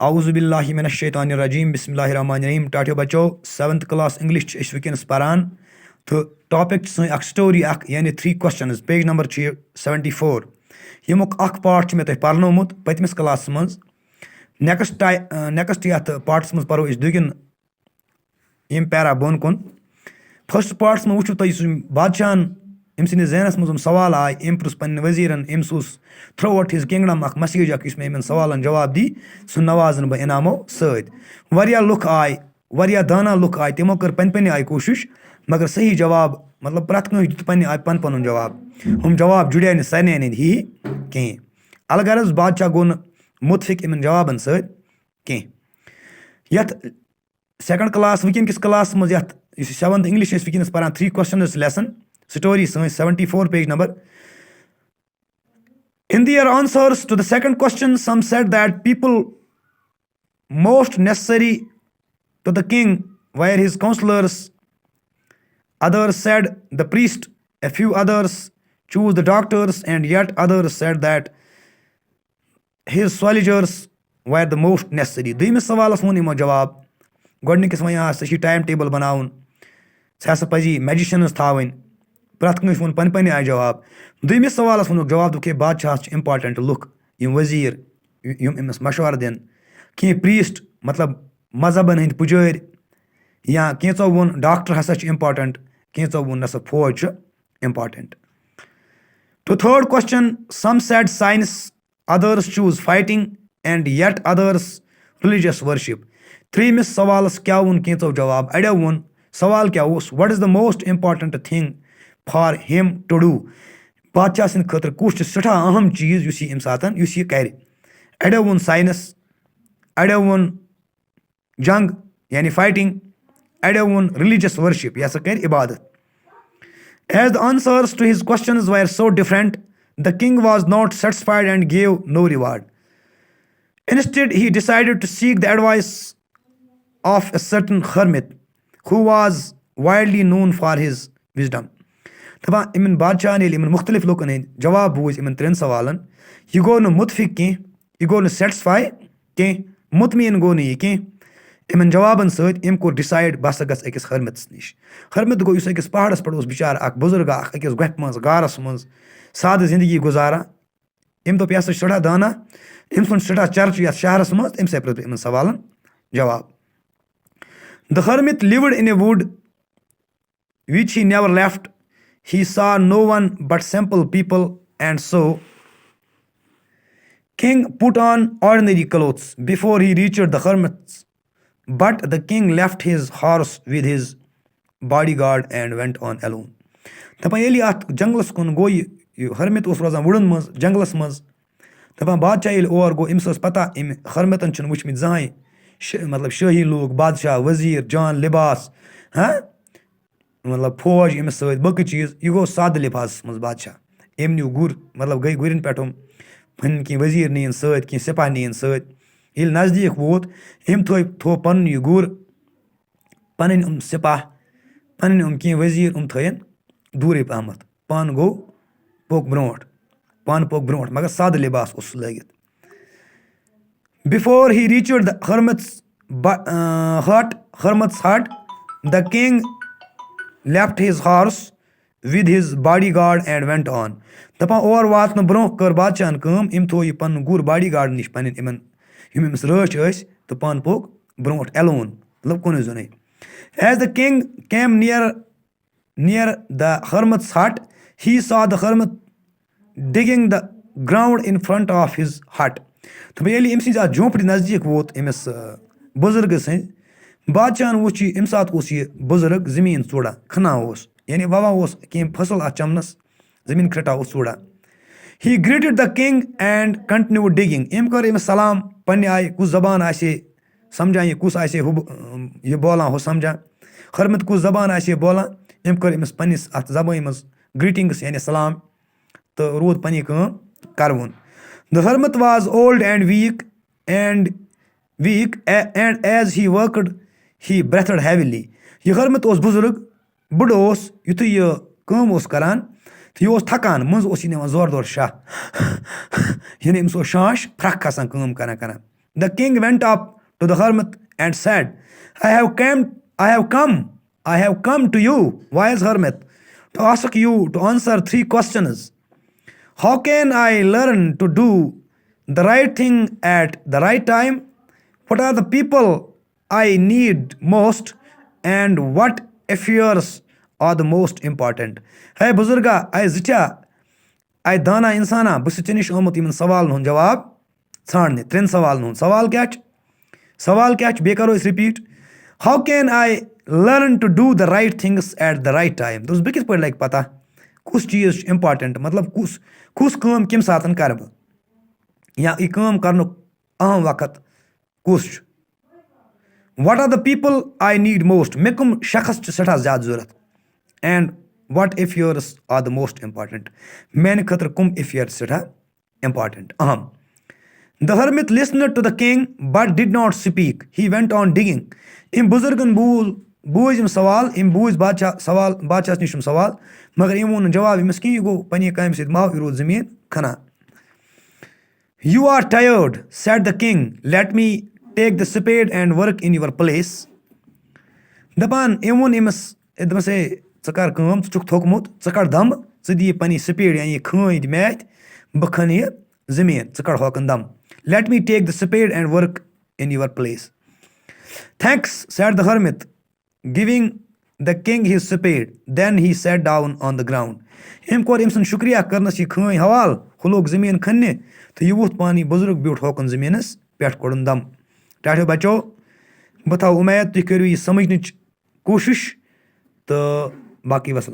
आउज़ुबिल्लाहि मिनश्शैतानिर्रजीम बिस्मिल्लाहिर्रहमानिर्रहीम। टाटियो बच्चो 7th class English इस वुनस पारान तो टॉपिक सन स्टोरी यानी 3 क्वेश्चन पेज नंबर 74 यमुक पार्ट मे तुम पर्नोमुत पतमिस क्लास मज नेक्स्ट ये पार्टस मज परो दुगिन यम पैरा बोन कुन फर्स्ट पार्टस में वो तुम बादशाहन अम सस जहनस मज सवाल आए अम पृछ पन्न वजीरन अम सोस throughout his kingdom message मे इन सवालन जवाब दी सह नवाजन बह इनामों सत्या लुक आए वरिया दाना लुक आए तमो कर पन आय कोशिश मगर सही जवाब मतलब प्रथ कह पन्न आय पन पन जवाब हम जवाब जुड़े न सारे ही कहें अलगरज बादशाह गो मुतफिक इन जवाबन सह यथ सेकंड क्लास वनकिस क्लास मज 7th English वनस Paran 3 question lesson story 74 page number. In their answers to the second question, some said that people most necessary to the king were his counselors. Others said the priest, a few others chose the doctors, and yet others said that his soldiers were the most necessary. Duymis savalas won imo jawab. Godnikis wanya sashi time table banaun. Sasa paji magicians thawen. प्रथ कह वो पन आय जवाब दुमिस सवालस वो जवाब दुख बादशाह important look यम वजीर यम अमिस मशवर दिन कह प्रीस्ट मतलब मजहबन हंद पुजारी या कैचो वोन डॉक्टर हसा इंपॉर्टेंट कैचो वोन नसा फौज important to third question some said science others choose fighting and yet others religious worship त्रीमिस सवालस क्या वोन कैचो जवाब अड़ो वोन सवाल क्या what is the most important thing for him to do बादशाह सद खतर कुछ सठा अहम चीज यह सातन यह कर अड़ो वोन साइंस अड़ो वोन जंग यानी फाइटिंग अड़ो वोन रिलीजियस वर्शिप यह कर इबादत as the answers to his questions were so different the king was not satisfied and gave no reward instead he decided to seek the advice of a certain hermit who was widely known for his wisdom. दपा इन बादशाह इन मुख्तलिफ लुकन हंद जवाब बूझ इन 3 सवालन यह गो मुतफिक कह यह गो satisfy कह मुतमिन गो यह कह इन जवाबन सम कोर डिसाइड बह सा गस अकिस हरमितस निश हरमित गो अकिस पहाड़स पे बिचार बुजुर्ग अकिस गुफ मज गारस मज साद जिंदगी गुजारा अम दोप यह सठा दाना अम सुन सठा चर्च ये शहरस मज तम पृथ इन सवालन जवाब the Harmeet lived in A would which he never left. He saw no one but simple people, and so king put on ordinary clothes before he reached the hermits. But the king left his horse with his bodyguard and went on alone. दपा यदि अत jungles कुन गो हरमित रोजान wooden मज jungles मज दपा बादशाह ये और गो अम्स पता अम हरमितन वुचमित जहां मतलब शाही लोग बादशाह वजीर जान लिबास हाँ मतलब फौज अमिस सत बक चीज यह गो साद लिफाजस मज बादशाह अम न्यू गुर मतलब गई गुरन पे कह वजीर नीन सत कह सिपाह नीन सत ये नज़दीक वोत अम थो पन यह गुर पन सिपाह पन कह वजीर थन दूर पहमत पान गो पोक ब्रोट मगर साद लिबास उस लगित before he reached the hermit's hut the king left his horse with his bodyguard and went on. दपा और वात ब्रोह कर बादशाहन कम अम थो यह पन गुर बॉडीगार्ड निश पन अमिस रच तो पान पोक ब्रोह एलोन मतलब कुन जुन as the king came near the hermit's hut he saw the hermit digging the ground in front of his hut. तो ये अम सज झोंपड़ी नज़दीक वोत अमिस बुजुर्ग सद बादशाहन वुच अम सात यह बुजुर्ग जमीन चूड़ा खना यानी ववा कह फसल अ चमनस जमीन खटा चूड़ा ही greeted the king and continued digging अम कर अमिस सलाम पन्ने आय कुछ जबान आसे समझा यह कुस आसे यह बोलान हो समझा हरमित कुछ जबान आसे बोलान अम कर अमिस पन्निस अत जबान मज ग्रीटिंग्स यानी सलाम तो रूद पन्नी कम करवन the hermit was old and weak and as he worked he breathed heavily. यह हरमित बुजुर्ग बुढ़ युथ यह कम करान तो यह थकान मज निवान जोर जोर शाह यानी अम्स शाश फ्रख खसान कम करान The king went up to the hermit and said, I have come to you, wise hermit, to ask you to answer three questions. How can I learn to do the right thing at the right time? What are the people I need most? And what affairs are the most important? Hey Buzurga, I zitya, I dana insana, bus chinish omut iman sawal nun jawab. ژھانٛڈنہِ ترٛٮ۪ن سوالن ہُنٛد سوال کیٛاہ چھُ بیٚیہِ کَرو أسۍ repeat how can I learn to do the right things at the right time دوٚپُس بہٕ کِتھ پٲٹھۍ لگہِ پتہ کُس چیٖز چھُ اِمپاٹنٹ مطلب کُس کٲم کَمہِ ساتہٕ کَرٕ بہٕ یا یہِ کٲم کَرنُک اہم وقت کُس چھُ what are the people I need most مےٚ کٕم شخص چھِ سٮ۪ٹھاہ زیادٕ ضوٚرتھ and what affairs are the most important میانہِ خٲطرٕ کٕم افیٲرٕس چھِ سٮ۪ٹھاہ اِمپاٹنٹ اہم The hermit listened to the king but did not speak. He went on digging. أمۍ بُزرگن بوٗزۍ یِم سوال أمۍ بوٗزۍ بادشاہس نِش یِم سوال مگر أمۍ ووٚن نہٕ جواب أمِس کِہیٖنۍ یہِ گوٚو پنٛنہِ کامہِ سۭتۍ ماو یہِ روٗد زٔمیٖن کھنان You are tired, said the king. Let me take the spade and work in your place. دَپان أمۍ ووٚن أمِس دوٚپمَس ہے ژٕ کر کٲم ژٕ چھُکھ تھوٚکمُت ژٕ کڑ دم ژٕ دِ یہِ پنٕنہِ سپیڈ یعنی یہِ کھٲنۍ دِ مےٚ اَتھِ بہٕ کھنہٕ یہِ زٔمیٖن ژٕ کڑ ہوکن دم Let me take the spade and work in your place. Thanks, said the hermit, giving the king his spade. Then he sat down on the ground. أمۍ کوٚر أمۍ سُنٛد شُکریہ کٔرنَس یہِ کھٲنۍ حوالہٕ ہُہ لوگ زٔمیٖن کھننہِ تہٕ یہِ ووٚتھ پانہٕ یہِ بُزرگ بیوٗٹھ ہوکُن زٔمیٖنَس پٮ۪ٹھ کوٚڑُن دم ٹاٹھیو بچو بہٕ تھاوٕ اُمید تُہۍ کٔرِو یہِ سمجھنٕچ کوٗشِش تہٕ باقٕے وَسلام